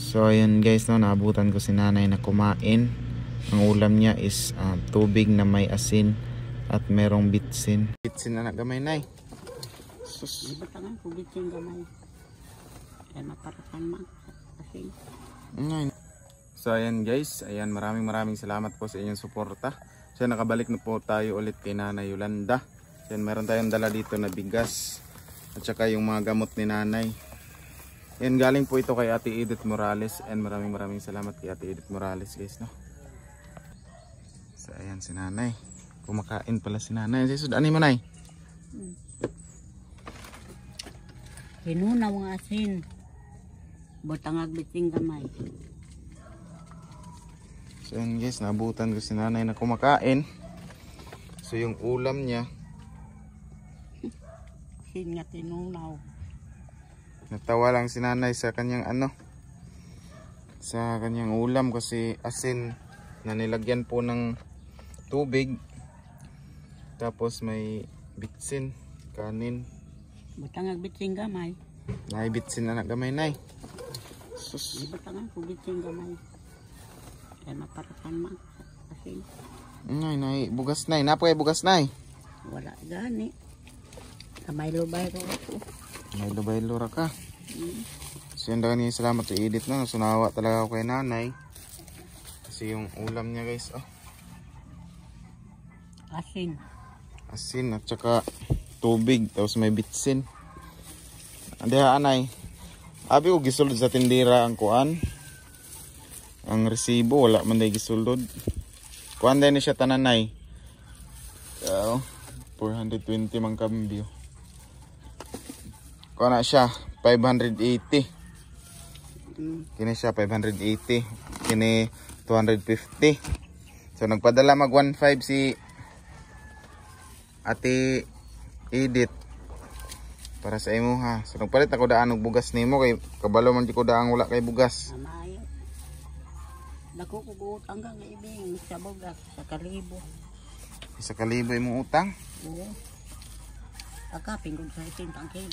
So ayun guys, no, naabutan ko si nanay na kumain. Ang ulam niya is tubig na may asin at merong bitsin. Bitsin na gamay nay. Sus. Batangan ko bitsin gamay. Ay maparakan man asin. So ayan guys, ayan maraming salamat po sa inyong suporta. So nakabalik na po tayo ulit kay Nanay Yolanda. So meron tayong dala dito na bigas at saka yung mga gamot ni nanay. Yan galing po ito kay Ate Edith Morales, and maraming salamat kay Ate Edith Morales guys, no. So ayan si nanay. Kumakain pala si nanay. Ano mo nay? Hinuna mga asin. Butangag bitsin gamay. So ayan guys, nabutan ko si nanay na kumakain. So yung ulam niya, Asin nga tinunaw. natawa lang si nanay sa kanyang sa kanyang ulam kasi asin na nilagyan po ng tubig. Tapos may bitsin, kanin. Butangag bitsin gamay. Nay bitsin na gamay nay. Sus. Batangan ko bitsin gamay. Ay maparakan man asin. Nay, bugas nay. Napakay bugas nay. Wala gani. Kamay lubay ko ako. May lubay-lo ra ka. So yun daw niya, salamat sa Edith na. Sunawa talaga ako kay nanay. Kasi yung ulam niya guys, Asin. asin at saka tubig. Tapos may bitsin. Andiha anay. Abi ko gisulod sa tindira ang kuan. Ang resibo, wala man day gisulod. Kuan din ni siya tananay. 420 mang kambyo. Kuha na siya 580. Kini siya 580. Kini 250. So nagpadala mag 15 si Ate Edith para sa imo ha. So nagpalit ako daan og bugas nimo kay kabalo man di ko daang wala kay bugas. Amayo. Dako ko utang nga ibing sa bugas sa kalibo. Isa ka libo imong utang. Oo. Akapin ko sa itintang kid.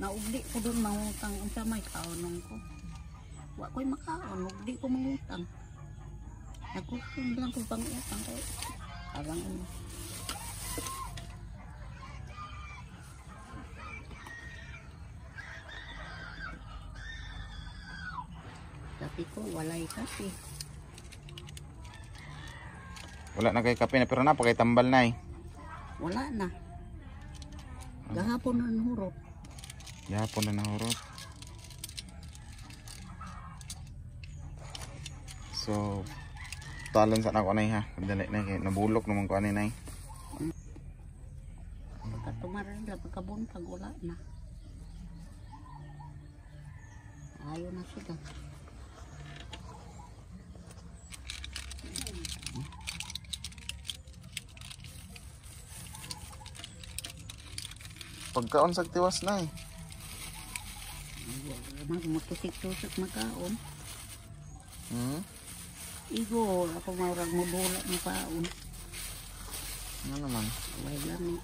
Naugdi ko doon mangutang unsa may kaunong ko. Wa ko'y makaon, ugdi ko mangutang. Nagkukum lang ko pang utang ko. Alang ano. Tapi ko walay kasi. Wala na kay kape na pero na pa kay tambal nay. Wala na. Gahapon na hurot. Yapon na nahurot. So talon sa nako nay ha. Dali na kay nabulok naman ko ani nay. Pagkatumaran na pagkabuntag wala na. Ayaw na sila. Pagkaon sa tiwas nay. Magtusik-tusik makaon. Igo, ako maurag mo bulak mo kaon. Ano naman? Way lang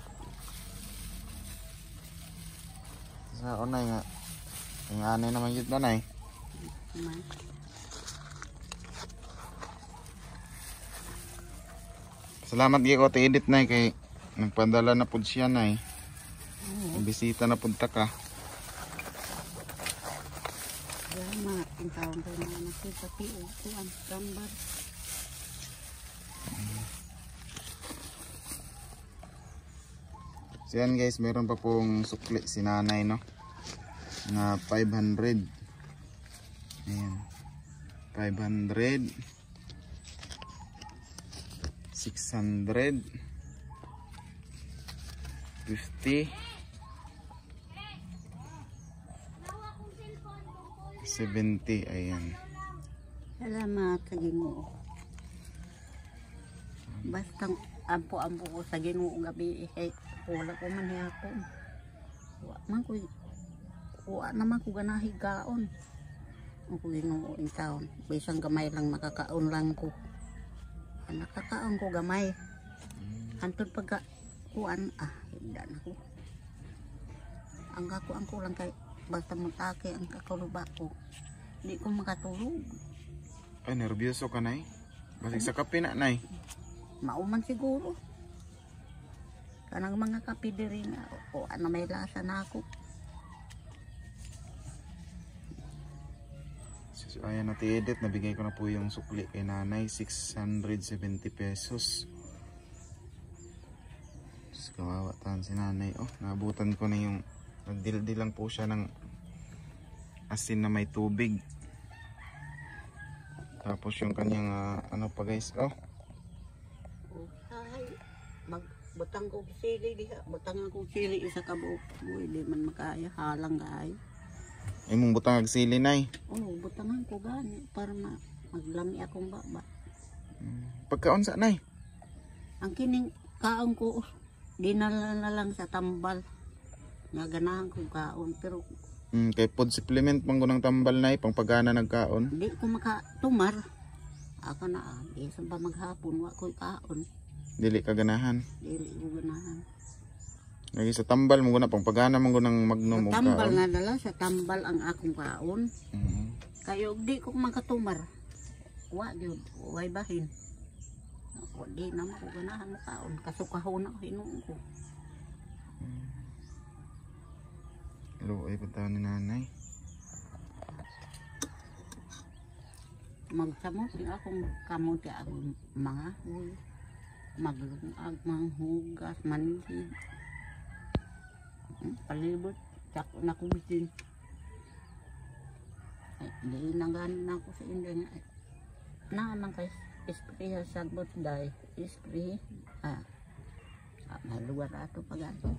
Sa unay nga. Ang anay naman yun na nay. man. Salamat gyud ko ti Edith nay kay nagpadala na pud siya nay. Bisita na punta ka. Salamat. Ang taon ko na nakita tiyo ko ang gambar. So yan guys, meron pa pong sukli si nanay no. Na 500. Ayan. 500. 600. 50. 70, ayan. Salamat sa Ginoo. Basta ampo-ampo ko sa Ginoo gabi kay wala ko man hapon. Wa naman ko ganahi gaon. Ang ko Ginoo in taon. Bisang gamay lang makakaon lang ko. Nakakaon ko gamay. Antod pagka kuan hindi na ko. Ang kakuan ko lang kay basta mutake ang kakuluba ko. Di ko makatulog. Ay, nervyoso ka, nay. Basig sa kape na, nay. Mauman siguro. Kanang mga kape diri nga. O ano may lasa na ako. So, ayan na ti-edit. Nabigay ko na po yung sukli kay nanay. 670 pesos. Tapos kawawa tahan si nanay. Oh, naabutan ko na yung... Nagdildi lang po siya ng asin na may tubig. Tapos yung kanyang ano pa guys. Oh. Ay, magbutang ko sili diha. Butang ako sili isa ka buok. Di man makaya. Halang kaayo. Ay mong butang agsili nay. Oo, butangan ko gani. Para maglami akong baba. Pagkaon sa nay. Ang kining kaon ko, dinala na lang sa tambal. Nga ganahan ko kaon. Pero Kay food supplement pang gunang tambal nay. Pang pagana nagkaon. hindi ko makatumar. Ako na isa pa maghapon. Wa ko'y kaon. Dili ka ganahan. Dili ko ganahan. Lagi sa tambal mo guna. Pang pagana mo gunang magnom o Sa tambal kaon. nga dala. Sa tambal ang akong kaon. Kayo di ko makatumar. Wa yun. Way bahin. Di naman ko ganahan mo kaon. Kasukahon ako hinuon ko. Hello, ay punta ni nanay. Magsamot yung akong kamot ang mga huy. Maglungag, manghugas, manhid. Palibot. Tsako na kubitin. Ay, di nangganin ako sa inyo nga. Naman kay spray sa sagbot dahil. Spray. May lugar ato pag-ato.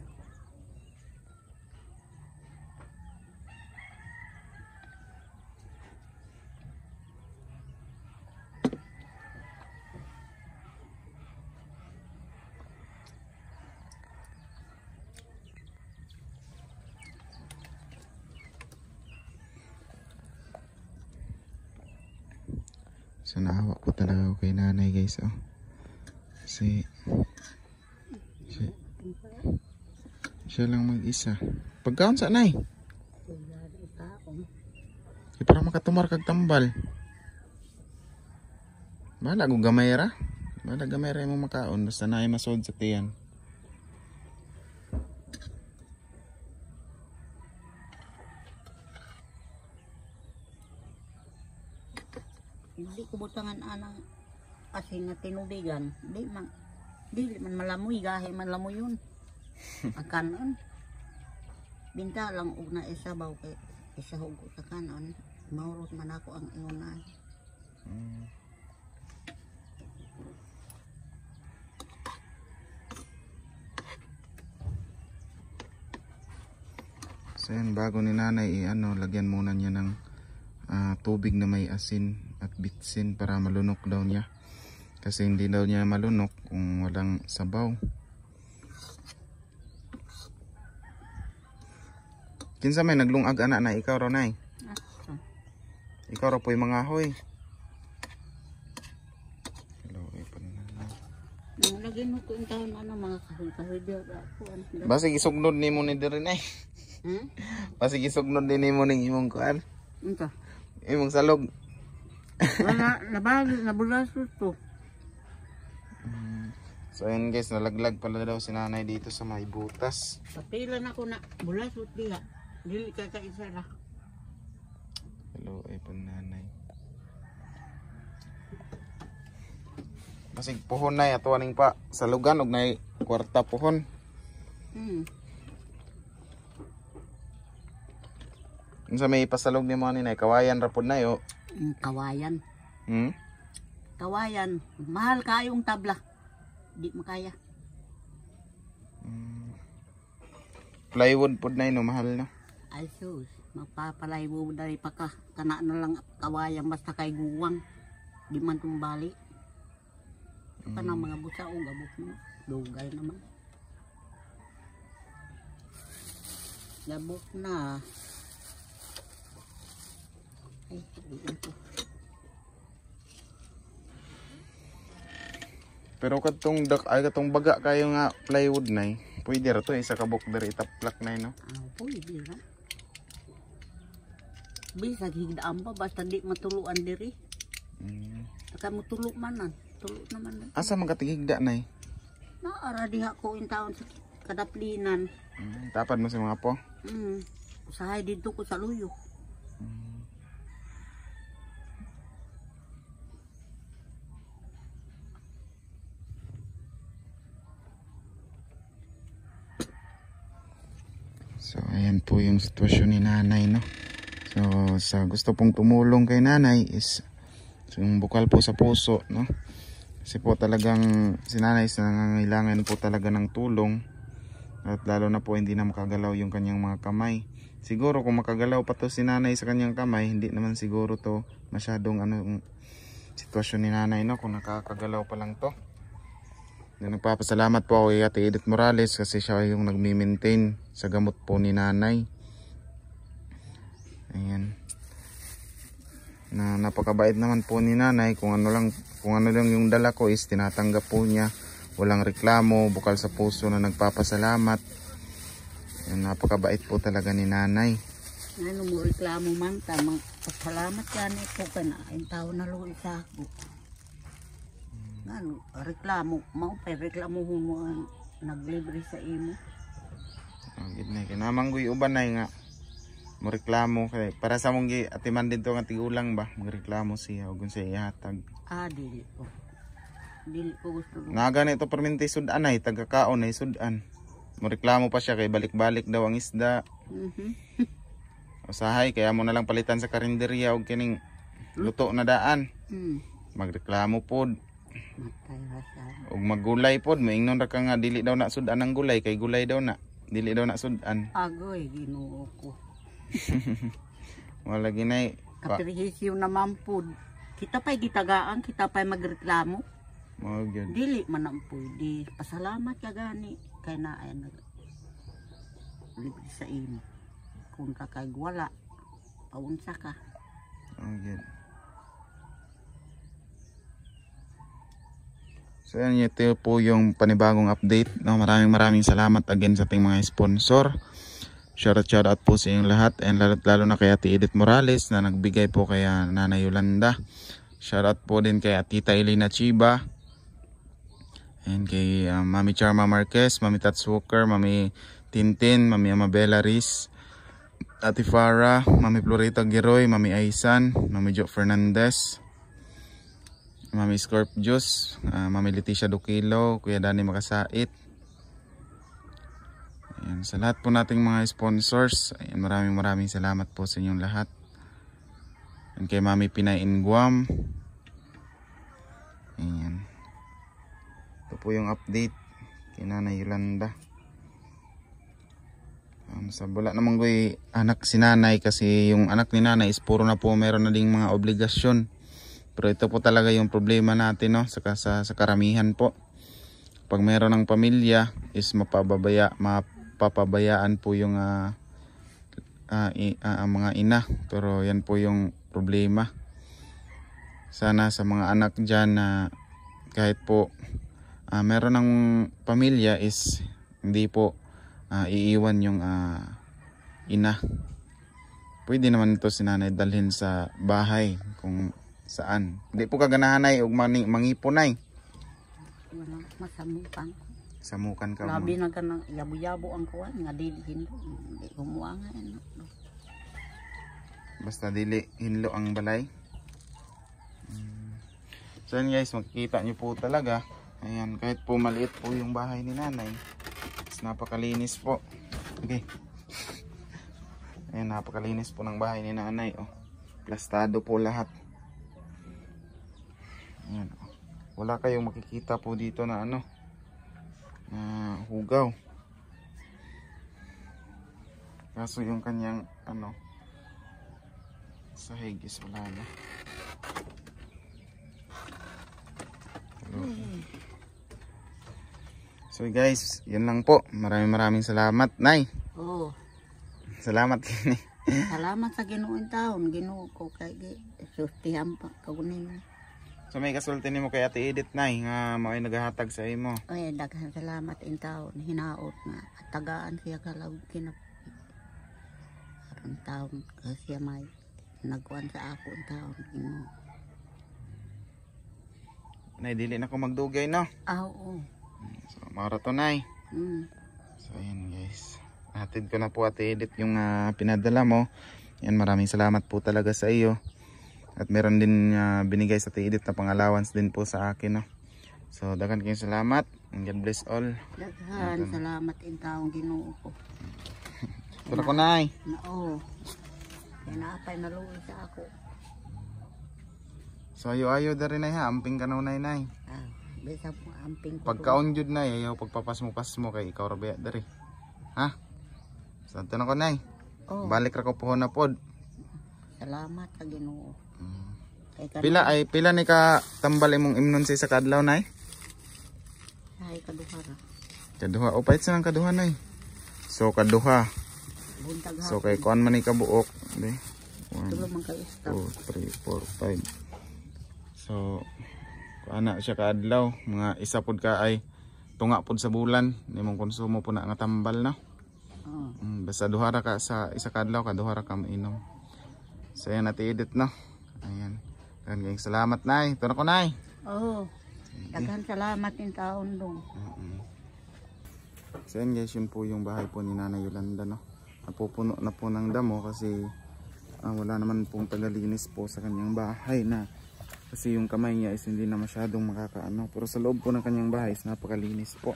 So naawa po talaga ako kay nanay guys. Oh. Kasi siya lang mag-isa. Pagkaon sa nay. Para makatumar kag tambal. Bala ko gamay ra. Bala gamay ra mo makaon basta naay masod sa tiyan. Hindi ko butangan anang asin na tinubigan. Di man malamoy. Gahe man lamoy yun. Ang kanon. Binta lang una isabaw kay isahog ko sa kanon. Maurot man ako ang ingunan. So yan, bago ni nanay lagyan muna niya ng tubig na may asin at bitsin para malunok daw niya. Kasi hindi daw niya malunok kung walang sabaw. Kinsa may naglungag ana na ikaw raw nay? Ikaw raw po'y mga hoy. Hello, ay pananay. Lagyan mo ko yung taon mga kahoy-kahoy diyo. Basig isugnod nimo ni diri nay. Basig isugnod din nimo ning imong kuan. Ito. Imong salog. Wala, nabali, nabulasot to. So ayun guys, nalaglag pala daw si nanay dito sa may butas. Papilan ako na bulasot diha. Dili ka isa ra. Hello, ay pananay. Basig pohon nay ato aning pa salugan og nay kwarta pohon. Unsa may pasalog ni mo ni nay kawayan ra pud nay o. Kawayan. Kawayan. Mahal kayong tabla. Di makaya. Plywood pud nay no mahal na. Ay sus. Magpapalay mo dari pa ka. Kana na lang kawayan basta kay guwang. Di man tumbali. Kana mga busa o gabok mo. Dugay naman. Gabok na. Ay, ito. Pero katong baga kayo nga plywood nay. Pwede ra to isa ka bok diri itaplak nay no. Pwede ra. Bisag higdaan pa basta di matuluan diri. Saka mo tulo manan. Tulo naman. Asa man katigigda nay? Naara diha ko in taon sa kadaplinan. Tapad mo sa mga po? Usahay dito ko sa luyo. So ayan po yung sitwasyon ni nanay, no. So sa gusto pong tumulong kay nanay is yung bukal po sa puso, no. Kasi po talagang si nanay nangangailangan po talaga ng tulong. At lalo na po hindi na makagalaw yung kanyang mga kamay. Siguro kung makagalaw pa to si nanay sa kanyang kamay, hindi naman siguro to masyadong sitwasyon ni nanay, no, kung nakakagalaw pa lang to. Nagpapasalamat po ako kay Ate Edith Morales kasi siya yung nagmi-maintain sa gamot po ni nanay. Ayan. Napakabait naman po ni nanay. Kung ano lang yung dala ko is tinatanggap po niya. Walang reklamo, bukal sa puso na nagpapasalamat. Ayan, napakabait po talaga ni nanay. Ano mo reklamo man tamang pasalamat yan ito ka na yung tao na luwi sa ako. Ano, reklamo, reklamo mo ang naglibre sa imo. Kinamanggoy uban na nga mo reklamo kay para sa mong atiman dito nga tigulang ba magreklamo siya ug sa ihatag. Dili ko. Dili ko gusto. Naga na ito perminti sudan ay tagakaon ay sudan. Mo reklamo pa siya kay balik-balik daw ang isda. Usahay kaya mo na lang palitan sa karinderya og kining luto na daan. Magreklamo pod. Og maggulay pod, moingnon ra ka nga dili daw na sudan ang gulay kay gulay daw na. Dili daw na sudan. Agoy Ginoo ko. Wala ginay. Kaprihisyo naman pod. Kita pa'y gitagaan, kita pa'y magreklamo. Dili man ang pwede. Pasalamat ka gani kay na ay libre sa imo. Kung ka kay wala, paunsa ka. So yan, ito po yung panibagong update, no? Maraming salamat again sa ating mga sponsor. Shout out po sa inyong lahat, and lalo na kay Ate Edith Morales na nagbigay po kay Nanay Yolanda. Shout out po din kay Tita Elena Chiba, and kay Mami Charma Marquez, Mami Tats Walker, Mami Tintin, Mami Amabella Riz, Ate Farah, Mami Florita Giroy, Mami Aisan, Mami Jo Fernandez, Mami Scorp Juice, Mami Leticia Dukilo, Kuya Dani Makasait. Ayan, sa lahat po nating mga sponsors, ayan, maraming salamat po sa inyong lahat. And kay Mami Pinay in Guam. Ayan. Ito po yung update kay Nanay Yolanda. Sa bula namang ko'y anak si nanay kasi yung anak ni nanay is puro na po meron na ding mga obligasyon. Pero ito po talaga yung problema natin, no? Sa karamihan po. Pag meron ng pamilya is mapapabayaan po yung mga ina. Pero yan po yung problema. Sana sa mga anak dyan na kahit po meron ng pamilya is hindi po iiwan yung ina. Pwede naman ito si nanay dalhin sa bahay kung saan. Hindi po kaganahanay og mangipunay. Walang masamukan. Samukan ka mo. Labi na ka ng yabo-yabo ang kuwan nga dili hinlo. Hindi kumuha nga yan. Basta dili hinlo ang balay. So yan guys, makikita nyo po talaga. Ayan, kahit po maliit po yung bahay ni nanay, napakalinis po. Okay. Ayan, napakalinis po ng bahay ni nanay. Plastado po lahat. Ayan. Wala kayong makikita po dito na na hugaw. Kaso yung kanyang sahig is wala na. So guys, yun lang po. Maraming salamat, Nay. Oo. Salamat kini. Salamat sa Ginoong taon. Ginoo ko kay sustihan pa kagunin. So may kasulti nimo kay Ate Edith, Nay, nga mao'y nagahatag sa imo. Ay, daghan salamat in taon. Hinaot nga tagaan siya kalawag kinap. Aron taon kasi may nagkuhan sa ako ang taon. Nay, dili na ko magdugay, no? Oo. So, marato, Nay. Mm. So, ayan guys. Hatid ko na po at edit yung pinadala mo. Yan, maraming salamat po talaga sa iyo. At meron din binigay sa edit na pang-allowance din po sa akin, no? So, dagan kayong salamat. And God bless all. Daghan, salamat in taong Ginoo ko. Ito ko, Nay. Oo. Kaya naapay naluwi sa ako. So, ayo-ayo da rin, Nay, ha? Amping ka na, Nay. Bisa mo amping ko. Pagkaon jud, Nay, ayaw pagpapasmo-pasmo kay ikaw rabaya dari. Ha? So, ito na ko, Nay. Oh, Balik ra ko po na pod. salamat sa Ginoo. Kay Pila ni ka tambal imong imnon sa isa ka adlaw, Nay? Ay kaduha ra. Kaduha. O, pahit sa kaduha, Nay. So, kaduha. Buntag So, kay kuan man ni ka buok. tulo man kay 1, 2, 3, 4, 5. So, kuana siya ka adlaw. Mga isa pod ka ay tunga pod sa bulan. Nimong konsumo po na nga tambal, na. Oo. Basta duha ra ka sa isa ka adlaw, kaduha ra ka mainom. So, ayan natin edit, no? Ayan. Daghang salamat, Nay. Ito na ko, Nay. Oo. Daghan salamat in taon dong. So yan guys, yun po yung bahay po ni Nanay Yolanda, no? Napupuno na po ng damo kasi wala naman pong tagalinis po sa kanyang bahay na kasi yung kamay niya is hindi na masyadong makakaano, pero sa loob po ng kanyang bahay is napakalinis po.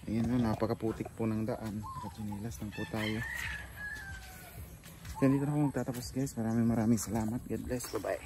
Ayan, no? Napakaputik po ng daan. Nakachinilas lang po tayo. So dito na po magtatapos guys. Maraming salamat. God bless. Bye bye.